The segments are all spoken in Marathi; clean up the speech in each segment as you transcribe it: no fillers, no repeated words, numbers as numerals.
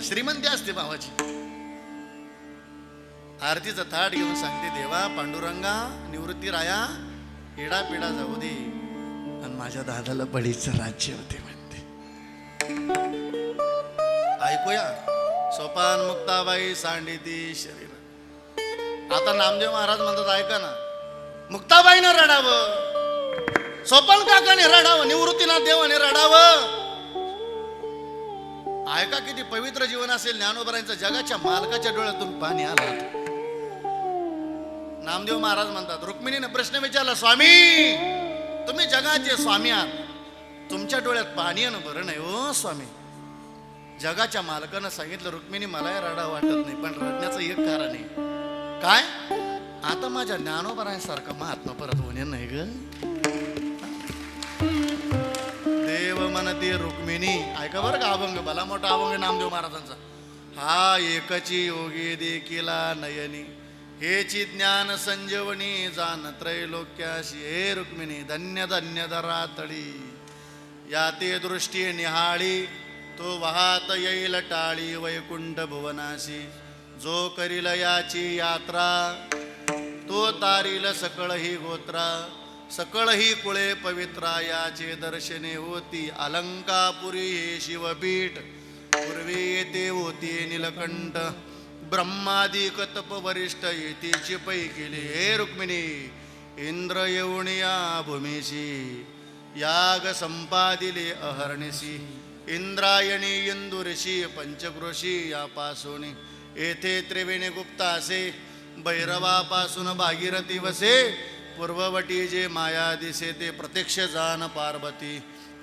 श्रीमंती असते भावाची. आरतीचं थाट घेऊन सांगते, देवा पांडुरंगा निवृत्ती राया येडा पिडा जाऊ दे, आणि माझ्या दादाला बळीचं राज्य होते म्हणते. ऐकूया. सोपान मुक्ताबाई सांडिती शरीर. आता नामदेव महाराज म्हणतात, ऐका ना, मुक्ताबाईनं रडावं, सोपान काकाने रडावं, निवृत्तीनाथ देवाने रडावं. ऐका किती पवित्र जीवन असेल ज्ञानोबरांचं. जगाच्या मालकाच्या डोळ्यातून पाणी आलं. नामदेव महाराज म्हणतात, रुक्मिणीने प्रश्न विचारला, स्वामी तुम्ही जगाचे स्वामी आहात, तुमच्या डोळ्यात पाणी आहे ना? बरं नाही हो स्वामी. जगाच्या मालकानं सांगितलं, रुक्मिणी मलाही रडा वाटत नाही, पण रडण्याचं एक कारण आहे. काय? आता माझ्या ज्ञानोबरांसारखा महात्मा परत होणे नाही ग. देव म्हणते रुक्मिणी. ऐका बरं का अभंग, भला मोठा अभंग नामदेव महाराजांचा. हा एकची योगी देखिला नयनी, हेची ज्ञान संजीवनी, जान त्रैलोक्याशी. हे रुक्मिणी धन्य धन्य धरातळी, या ते दृष्टी निहाळी, तो वाहत येईल टाळी वैकुंठ भुवनाशी. जो करील याची यात्रा, तो तारील सकळ ही गोत्रा, सकळ ही कुळे पवित्रा. याचे दर्शने होती अलंकापुरी हे शिवपीठ, पूर्वी येते होती नीलकंठ, ब्रह्मादिक तप वरिष्ठ येतीची पै केली. हे रुक्मिणी इंद्र येऊन या भूमीशी, याग संपादिले अहर्निशी. इंद्रायणी इंदुरशी पंचक्रोशी यापासून येथे त्रिवेणी गुप्ता असे, भैरवापासून भागीरथी वसे. पूर्ववटी जे माया दिसे, ते प्रत्यक्ष जान पार्वती.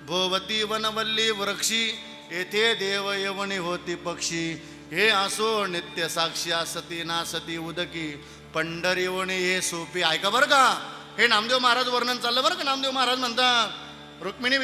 भोवती वनवल्ली वृक्षी, येथे देव यवनी होती पक्षी. हे असो नित्य साक्षी, असती नासती उदकी, पंढरीवणी हे सोपी. ऐका बरं का, हे नामदेव महाराज वर्णन चाललं बरं का. नामदेव महाराज म्हणतात, रुक्मिणी